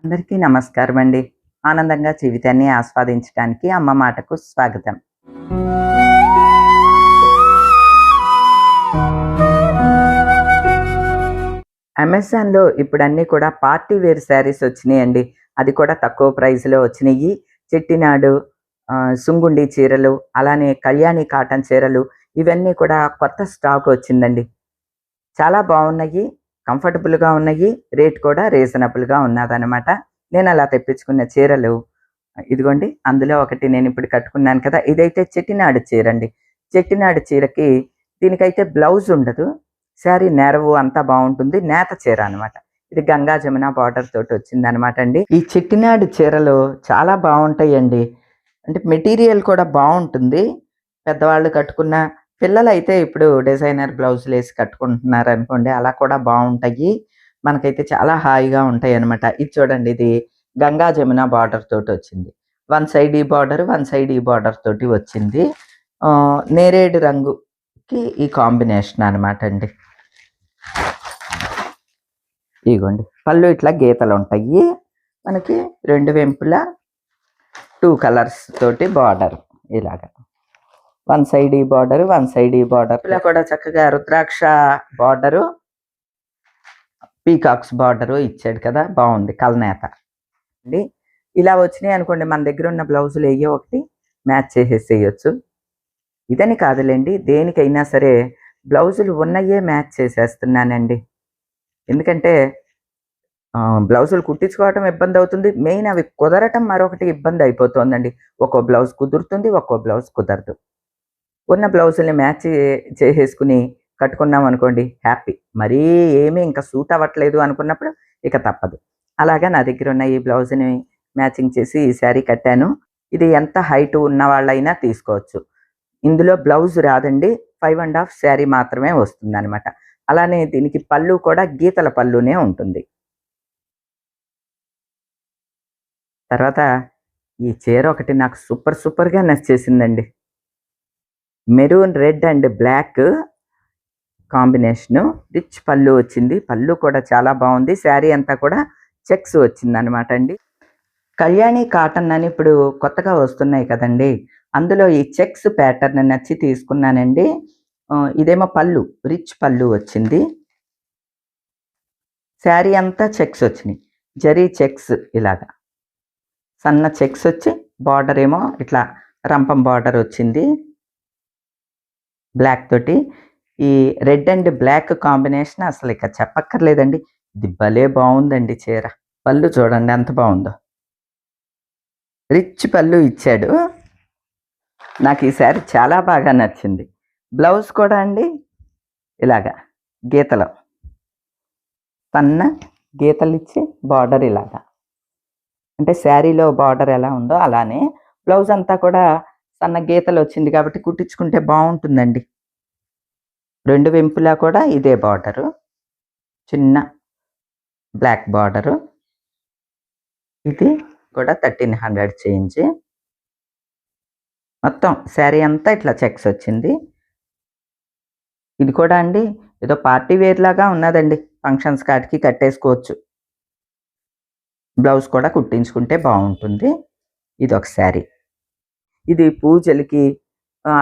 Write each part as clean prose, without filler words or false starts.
అందరికీ నమస్కారం అండి. ఆనందంగా జీవితాన్ని ఆస్వాదించడానికి అమ్మ మాటకు స్వాగతం. అమెజాన్‌లో ఇప్పుడన్నీ కూడా పార్టీ వేర్ శారీస్ వచ్చినాయండి. అది కూడా తక్కువ ప్రైస్‌లో వచ్చినియి. చెట్టినాడు, సుంగుండి చీరలు, అలానే కళ్యాణి కాటన్ చీరలు ఇవన్నీ కూడా కొత్త స్టాక్ వచ్చిందండి. చాలా బాగున్నాయి. కంఫర్టబుల్‌గా ఉన్నాయి. రేట్ కూడా రీజనబుల్‌గా ఉన్నదనమాట. నేను అలా తెప్పించుకున్న చీరలు ఇదిగోండి. అందులో ఒకటి నేనిప్పుడు కట్టుకున్నాను కదా! ఇదైతే చెట్టినాడు చీరండి. చెట్టినాడు చీరకి దీనికైతే బ్లౌజ్ ఉండదు. శారీ నెరవు అంతా బావుంటుంది. నేత చీర అనమాట. ఇది గంగా జమున బార్డర్ తోటి వచ్చిందనమాట అండి. ఈ చెట్టినాడు చీరలు చాలా బావుంటాయండి. అంటే మెటీరియల్ కూడా బావుంటుంది. పెద్దవాళ్ళు కట్టుకున్న పిల్లలైతే ఇప్పుడు డిజైనర్ బ్లౌజులేసి కట్టుకుంటున్నారనుకోండి. అలా కూడా బావుంటాయి. మనకైతే చాలా హాయిగా ఉంటాయనమాట. ఇది చూడండి, ఇది గంగా జమున బార్డర్ తోటొచ్చింది. వన్ సైడ్ ఈ బార్డర్, వన్ సైడ్ ఈ బార్డర్ తోటి వచ్చింది. నేరేడు రంగుకి ఈ కాంబినేషన్ అనమాట అండి. ఇగోండి, పళ్ళు ఇట్లా గీతలుంటాయి. మనకి 2 వెంపులా 2 కలర్స్ తోటి బార్డర్ ఇలాగా. వన్ సైడ్ ఈ బార్డర్, వన్ సైడ్ ఈ బార్డర్. ఇలా కూడా చక్కగా రుద్రాక్ష బార్డరు, పీకాక్స్ బార్డరు ఇచ్చాడు కదా! బావుంది కలనేత అండి. ఇలా వచ్చినాయి అనుకోండి, మన దగ్గర ఉన్న బ్లౌజులు ఏయో ఒకటి మ్యాచ్ చేసేసేయొచ్చు. ఇదని కాదులేండి, దేనికైనా సరే బ్లౌజులు ఉన్నయే మ్యాచ్ చేసేస్తున్నానండి. ఎందుకంటే బ్లౌజులు కుట్టించుకోవటం ఇబ్బంది అవుతుంది. మెయిన్ అవి కుదరటం మరొకటి ఇబ్బంది అయిపోతుందండి. ఒక్కో బ్లౌజ్ కుదురుతుంది, ఒక్కో బ్లౌజ్ కుదరదు. ఉన్న బ్లౌజుల్ని మ్యాచ్ చేసేసుకుని కట్టుకున్నాం అనుకోండి, హ్యాపీ. మరీ ఏమీ ఇంకా సూట్ అవ్వట్లేదు అనుకున్నప్పుడు ఇక తప్పదు. అలాగా నా దగ్గర ఉన్న ఈ బ్లౌజ్ని మ్యాచింగ్ చేసి ఈ శారీ కట్టాను. ఇది ఎంత హైట్ ఉన్న వాళ్ళైనా తీసుకోవచ్చు. ఇందులో బ్లౌజ్ రాదండి. 5½ శారీ మాత్రమే వస్తుందనమాట. అలానే దీనికి పళ్ళు కూడా గీతల పళ్ళునే ఉంటుంది. తర్వాత ఈ చీర ఒకటి నాకు సూపర్‌గా నచ్చేసిందండి. Maroon red and black combination. Rich పళ్ళు వచ్చింది. పళ్ళు కూడా చాలా బాగుంది. శారీ అంతా కూడా చెక్స్ వచ్చిందనమాట అండి. కళ్యాణి కాటన్ అని ఇప్పుడు కొత్తగా వస్తున్నాయి కదండి. అందులో ఈ చెక్స్ ప్యాటర్న్ నచ్చి తీసుకున్నానండి. ఇదేమో పళ్ళు, రిచ్ పళ్ళు వచ్చింది. శారీ అంతా చెక్స్ వచ్చినాయి. జరీ చెక్స్ ఇలాగా సన్న చెక్స్ వచ్చి బార్డర్ ఏమో ఇట్లా రంపం బార్డర్ వచ్చింది బ్లాక్ తోటి. ఈ రెడ్ అండ్ బ్లాక్ కాంబినేషన్ అసలు ఇక చెప్పక్కర్లేదండి. ఇది భలే బాగుందండి చీర. పళ్ళు చూడండి ఎంత బాగుందో. రిచ్ పళ్ళు ఇచ్చాడు. నాకు ఈ శారీ చాలా బాగా నచ్చింది. బ్లౌజ్ కూడా అండి ఇలాగా గీతలు, సన్న గీతలు ఇచ్చి బార్డర్ ఇలాగా, అంటే శారీలో బార్డర్ ఎలా ఉందో అలానే బ్లౌజ్ అంతా కూడా సన్న గీతలు వచ్చింది కాబట్టి కుట్టించుకుంటే బాగుంటుందండి. 2 వెంపులా కూడా ఇదే బార్డరు, చిన్న బ్లాక్ బార్డరు. ఇది కూడా 1300 చేంజ్. మొత్తం శారీ అంతా ఇట్లా చెక్స్ వచ్చింది. ఇది కూడా అండి ఏదో పార్టీ వేర్ లాగా ఉన్నదండి. ఫంక్షన్స్ కాటికి కట్టేసుకోవచ్చు. బ్లౌజ్ కూడా కుట్టించుకుంటే బాగుంటుంది. ఇదొక శారీ. ఇది పూజలకి,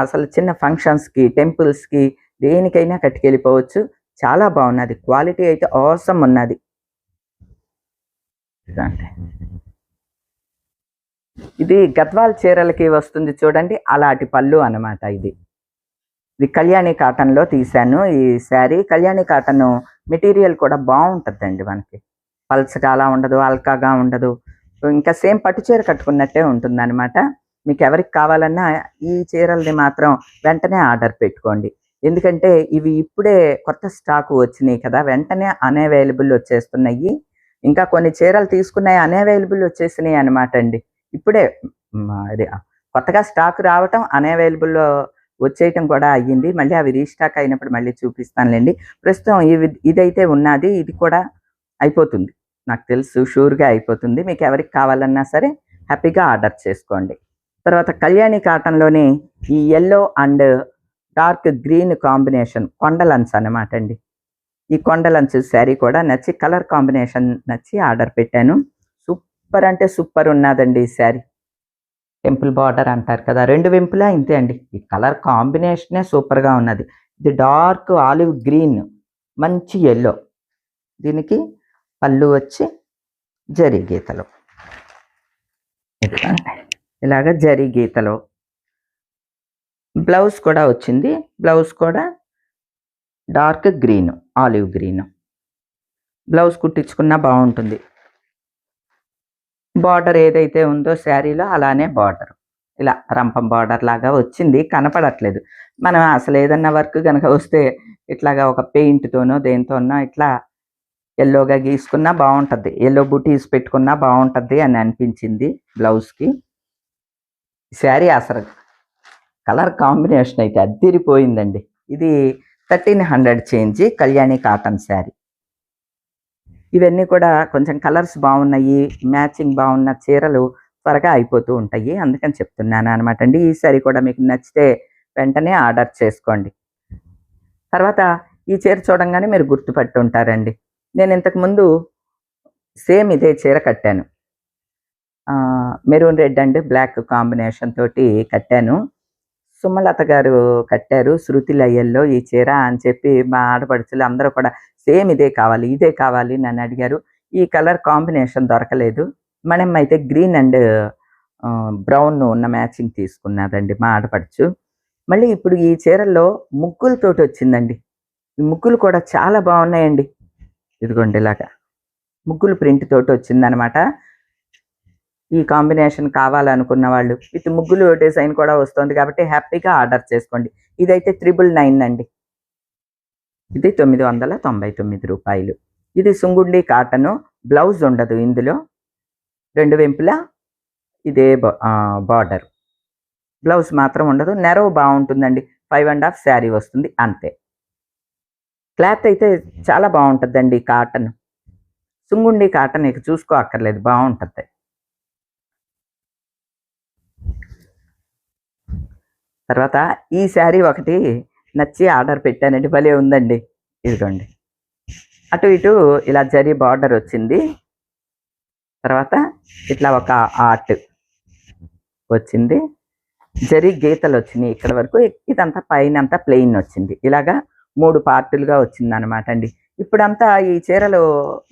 అసలు చిన్న ఫంక్షన్స్‌కి, టెంపుల్స్‌కి దేనికైనా కట్టుకెళ్ళిపోవచ్చు. చాలా బాగున్నది. క్వాలిటీ అయితే ఆసమ్ ఉన్నది. ఇదండి. ఇది గద్వాల్ చీరలకి వస్తుంది చూడండి, అలాంటి పళ్ళు అన్నమాట ఇది. ఇది కళ్యాణి కాటన్‌లో తీశాను ఈ శారీ. కళ్యాణి కాటన్ మెటీరియల్ కూడా బాగుంటుందండి మనకి. పల్చగా అలా ఉండదు, అల్కాగా ఉండదు. ఇంకా సేమ్ పట్టు చీర కట్టుకున్నట్టే ఉంటుందన్నమాట. మీకు ఎవరికి కావాలన్నా ఈ చీరల్ని మాత్రం వెంటనే ఆర్డర్ పెట్టుకోండి. ఎందుకంటే ఇవి ఇప్పుడే కొత్త స్టాక్ వచ్చినాయి కదా! వెంటనే అన్‌అవైలబుల్ వచ్చేస్తున్నాయి. ఇంకా కొన్ని చీరలు తీసుకున్నాయి, అన్‌అవైలబుల్ వచ్చేసినాయి అనమాట అండి. ఇప్పుడే అది కొత్తగా స్టాక్ రావటం, అన్‌అవైలబుల్‌లో వచ్చేయటం కూడా అయ్యింది. మళ్ళీ అవి రీస్టాక్ అయినప్పుడు మళ్ళీ చూపిస్తానులెండి. ప్రస్తుతం ఇదైతే ఉన్నది. ఇది కూడా అయిపోతుంది. నాకు తెలుసు షూర్‌గా అయిపోతుంది. మీకు ఎవరికి కావాలన్నా సరే హ్యాపీగా ఆర్డర్ చేసుకోండి. తర్వాత కళ్యాణి కాటన్‌లోని ఈ yellow and dark green combination కొండలంచ్ అనమాట అండి. ఈ కొండలంచ్ శారీ కూడా నచ్చి, కలర్ కాంబినేషన్ నచ్చి ఆర్డర్ పెట్టాను. సూపర్ అంటే సూపర్ ఉన్నదండి ఈ శారీ. టెంపుల్ బార్డర్ అంటారు కదా! 2 వైపులా ఇంతే అండి. ఈ కలర్ కాంబినేషనే సూపర్‌గా ఉన్నది. ఇది డార్క్ ఆలివ్ గ్రీన్, మంచి యెల్లో. దీనికి పళ్ళు వచ్చి జరీ గీతలు. ఇలాగ జరీ గీతలు. బ్లౌజ్ కూడా వచ్చింది. బ్లౌజ్ కూడా dark green, olive green. Blouse కుట్టించుకున్నా బావుంటుంది. బార్డర్ ఏదైతే ఉందో శారీలో అలానే బార్డర్. ఇలా రంపం బార్డర్ లాగా వచ్చింది. కనపడట్లేదు. మనం అసలు ఏదన్నా వర్క్ గనక వస్తే ఇట్లాగా ఒక పెయింట్‌తోనో, దేనితోనో ఇట్లా యెల్లోగా గీసుకున్నా బావుంటది. యెల్లో బుటీస్ పెట్టుకున్నా బావుంటది అని అనిపించింది బ్లౌజ్‌కి. శారీ అసలు కలర్ కాంబినేషన్ అయితే అద్దిరిపోయిందండి. ఇది 1300 చేంజ్ కళ్యాణి కాటన్ శారీ. ఇవన్నీ కూడా కొంచెం కలర్స్ బావున్నాయి. మ్యాచింగ్ బావున్న చీరలు త్వరగా అయిపోతూ ఉంటాయి. అందుకని చెప్తున్నాను అనమాట అండి. ఈ శారీ కూడా మీకు నచ్చితే వెంటనే ఆర్డర్ చేసుకోండి. తర్వాత ఈ చీర చూడంగానే మీరు గుర్తుపట్టుంటారండి. నేను ఇంతకుముందు సేమ్ ఇదే చీర కట్టాను. Maroon red and black combination తోటి కట్టాను. సుమలత గారు కట్టారు. శృతి లయల్లో ఈ చీర అని చెప్పి మా ఆడపడుచులు అందరూ కూడా సేమ్ ఇదే కావాలి, ఇదే కావాలి నన్ను అడిగారు. ఈ కలర్ కాంబినేషన్ దొరకలేదు. మణమ్మ అయితే గ్రీన్ అండ్ బ్రౌన్ ఉన్న మ్యాచింగ్ తీసుకున్నదండి మా ఆడపడుచు. మళ్ళీ ఇప్పుడు ఈ చీరల్లో ముగ్గులతోటి వచ్చిందండి. ఈ ముగ్గులు కూడా చాలా బాగున్నాయండి. ఇదిగోండి ఇలాగా ముగ్గులు ప్రింట్ తోటి వచ్చిందనమాట. ఈ కాంబినేషన్ కావాలనుకున్న వాళ్ళు విత్ ముగ్గులు డిజైన్ కూడా వస్తుంది కాబట్టి హ్యాపీగా ఆర్డర్ చేసుకోండి. ఇదైతే 999 అండి. ఇది 999 రూపాయలు. ఇది సుంగుండి కాటను. బ్లౌజ్ ఉండదు ఇందులో. 2 వైపులా ఇదే బార్డర్. బ్లౌజ్ మాత్రం ఉండదు. నెరవ్ బాగుంటుందండి. 5½ శారీ వస్తుంది అంతే. క్లాత్ అయితే చాలా బాగుంటుందండి కాటన్. సుంగుండి కాటన్ ఇక చూసుకో అక్కర్లేదు, బాగుంటుంది. తర్వాత ఈ శారీ ఒకటి నచ్చి ఆర్డర్ పెట్టానండి. భలే ఉందండి. ఇదిగోండి అటు ఇటు ఇలా జరీ బార్డర్ వచ్చింది. తర్వాత ఇట్లా ఒక ఆర్ట్ వచ్చింది. జరీ గీతలు వచ్చినాయి ఇక్కడ వరకు. ఇదంతా పైన అంతా ప్లెయిన్ వచ్చింది. ఇలాగా 3 పార్టులుగా వచ్చిందనమాట అండి. ఇప్పుడంతా ఈ చీరలు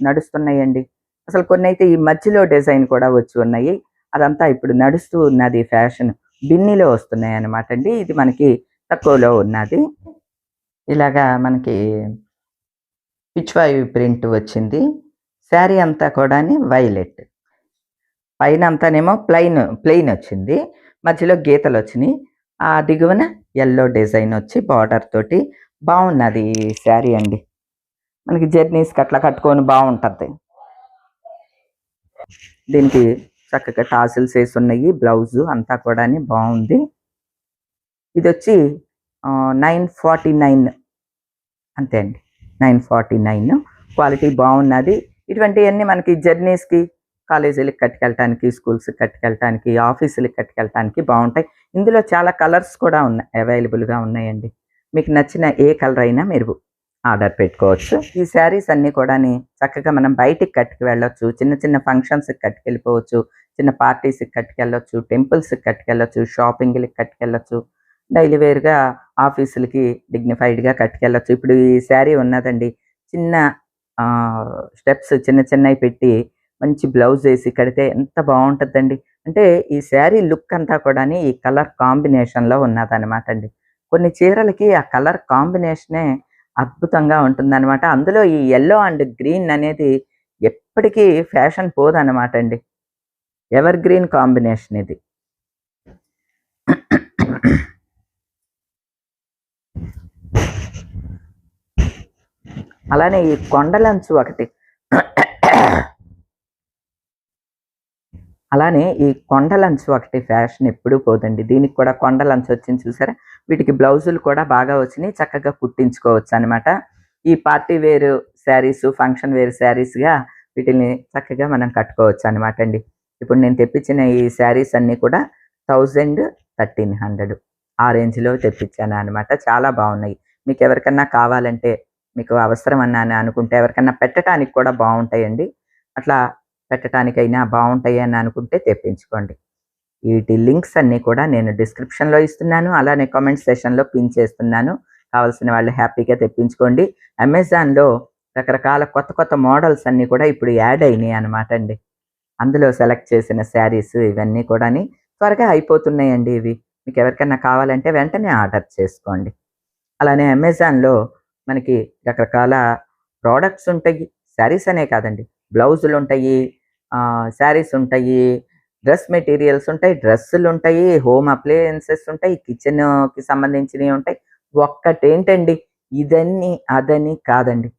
నడుస్తున్నాయండి. అసలు కొన్ని అయితే ఈ మధ్యలో డిజైన్ కూడా వచ్చి ఉన్నాయి. అదంతా ఇప్పుడు నడుస్తూ ఉన్నది ఫ్యాషన్. బిన్నీలో వస్తున్నాయి అనమాట అండి. ఇది మనకి తక్కువలో ఉన్నది. ఇలాగా మనకి పిచ్వాయి ప్రింట్ వచ్చింది. శారీ అంతా కూడా వైలెట్. పైన అంతానేమో ప్లెయిన్ వచ్చింది. మధ్యలో గీతలు వచ్చినాయి. ఆ దిగువన యెల్లో డిజైన్ వచ్చి బార్డర్ తోటి బాగున్నది ఈ శారీ అండి. మనకి జర్నీస్కి అట్లా కట్టుకొని బాగుంటుంది. దీనికి చక్కగా టాసిల్స్ వేసి ఉన్నాయి. బ్లౌజు అంతా కూడా బాగుంది. ఇది వచ్చి 949 అంతే అండి. 949 క్వాలిటీ బాగున్నది. ఇటువంటివన్నీ మనకి జర్నీస్కి, కాలేజీలకు కట్టుకెళ్ళటానికి, స్కూల్స్కి కట్టుకెళ్ళటానికి, ఆఫీసులకు కట్టుకెళ్ళటానికి బాగుంటాయి. ఇందులో చాలా కలర్స్ కూడా ఉన్నాయి, అవైలబుల్గా ఉన్నాయండి. మీకు నచ్చిన ఏ కలర్ అయినా మీరు ఆర్డర్ పెట్టుకోవచ్చు. ఈ శారీస్ అన్నీ కూడా చక్కగా మనం బయటికి కట్టుకు వెళ్ళొచ్చు. చిన్న చిన్న ఫంక్షన్స్కి కట్టుకెళ్ళిపోవచ్చు. చిన్న పార్టీస్కి కట్టుకెళ్ళొచ్చు. టెంపుల్స్కి కట్టుకెళ్ళొచ్చు. షాపింగ్లకి కట్టుకెళ్ళొచ్చు. డైలీ వేర్గా ఆఫీసులకి డిగ్నిఫైడ్గా కట్టుకెళ్ళొచ్చు. ఇప్పుడు ఈ శారీ ఉన్నదండి. చిన్న స్టెప్స్ చిన్న చిన్నవి పెట్టి మంచి బ్లౌజ్ వేసి కడితే ఎంత బాగుంటుందండి. అంటే ఈ శారీ లుక్ అంతా కూడా ఈ కలర్ కాంబినేషన్లో ఉన్నదనమాట అండి. కొన్ని చీరలకి ఆ కలర్ కాంబినేషనే అద్భుతంగా ఉంటుందన్నమాట. అందులో ఈ యెల్లో అండ్ గ్రీన్ అనేది ఎప్పటికీ ఫ్యాషన్ పోదన్నమాట అండి. ఎవర్ గ్రీన్ కాంబినేషన్ ఇది. అలానే ఈ కొండలంచు ఒకటి. అలానే ఈ కొండలంచు ఒకటి ఫ్యాషన్ ఎప్పుడూ పోదండి. దీనికి కూడా కొండలంచు వచ్చింది చూసారా. వీటికి బ్లౌజులు కూడా బాగా వచ్చినాయి. చక్కగా కుట్టించుకోవచ్చు అనమాట. ఈ party wear saris, function wear శారీస్గా వీటిని చక్కగా మనం కట్టుకోవచ్చు అనమాట అండి. ఇప్పుడు నేను తెప్పించిన ఈ శారీస్ అన్నీ కూడా 1000, 1300 ఆ రేంజ్లో తెప్పించాను అనమాట. చాలా బాగున్నాయి. మీకు ఎవరికన్నా కావాలంటే, మీకు అవసరం అన్నా అనుకుంటే ఎవరికన్నా పెట్టడానికి కూడా బాగుంటాయండి. అట్లా పెట్టడానికైనా బాగుంటాయి అని అనుకుంటే తెప్పించుకోండి. వీటి లింక్స్ అన్నీ కూడా నేను డిస్క్రిప్షన్లో ఇస్తున్నాను, అలానే కామెంట్ సెషన్లో పిన్ చేస్తున్నాను. కావాల్సిన వాళ్ళు హ్యాపీగా తెప్పించుకోండి. అమెజాన్లో రకరకాల కొత్త కొత్త మోడల్స్ అన్నీ కూడా ఇప్పుడు యాడ్ అయినాయి అనమాట అండి. అందులో సెలెక్ట్ చేసిన శారీస్ ఇవన్నీ కూడాని త్వరగా అయిపోతున్నాయండి ఇవి. మీకు ఎవరికన్నా కావాలంటే వెంటనే ఆర్డర్ చేసుకోండి. అలానే అమెజాన్‌లో మనకి రకరకాల ప్రొడక్ట్స్ ఉంటాయి. శారీస్ అనే కాదండి. బ్లౌజులుంటాయి, శారీస్ ఉంటాయి, డ్రెస్ మెటీరియల్స్ ఉంటాయి, డ్రెస్సులుంటాయి, హోమ్ అప్లయెన్సెస్ ఉంటాయి, కిచెన్‌కి సంబంధించినయి ఉంటాయి. ఒక్కటేంటండి ఇదని, అదని కాదండి.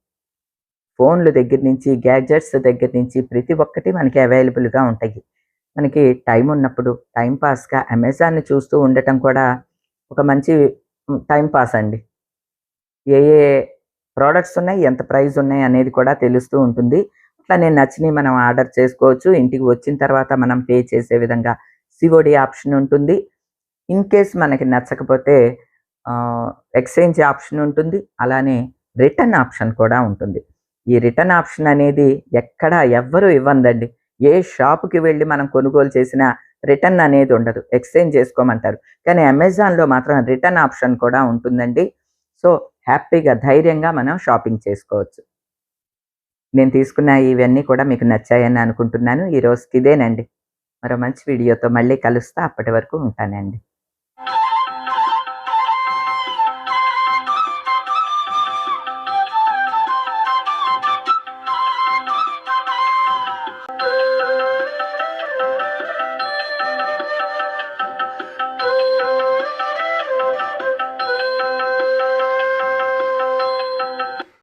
ఫోన్‌ల దగ్గర నుంచి, గ్యాడ్జెట్స్ దగ్గర నుంచి ప్రతి ఒక్కటి మనకి అవైలబుల్‌గా ఉంటాయి. మనకి టైం ఉన్నప్పుడు టైమ్ పాస్‌గా అమెజాన్‌ని చూస్తూ ఉండటం కూడా ఒక మంచి టైమ్ పాస్ అండి. ఏ ఏ ప్రొడక్ట్స్ ఉన్నాయి, ఎంత ప్రైస్ ఉన్నాయి అనేది కూడా తెలుస్తూ ఉంటుంది. అట్లానే నచ్చినయి మనం ఆర్డర్ చేసుకోవచ్చు. ఇంటికి వచ్చిన తర్వాత మనం పే చేసే విధంగా సిఓడి ఆప్షన్ ఉంటుంది. ఇన్ కేస్ మనకి నచ్చకపోతే ఎక్స్‌చేంజ్ ఆప్షన్ ఉంటుంది. అలానే రిటర్న్ ఆప్షన్ కూడా ఉంటుంది. ఈ రిటర్న్ ఆప్షన్ అనేది ఎక్కడ ఎవ్వరు ఇవ్వందండి. ఏ షాప్‌కి వెళ్లి మనం కొనుగోలు చేసినా రిటర్న్ అనేది ఉండదు. ఎక్స్‌చేంజ్ చేసుకోమంటారు. కానీ అమెజాన్‌లో మాత్రం రిటర్న్ ఆప్షన్ కూడా ఉంటుందండి. సో, హ్యాపీగా ధైర్యంగా మనం షాపింగ్ చేసుకోవచ్చు. నేను తీసుకున్న ఇవన్నీ కూడా మీకు నచ్చాయని అనుకుంటున్నాను. ఈ రోజుకి ఇదేనండి. మరో మంచి వీడియోతో మళ్ళీ కలుస్తా. అప్పటి వరకు ఉంటానండి.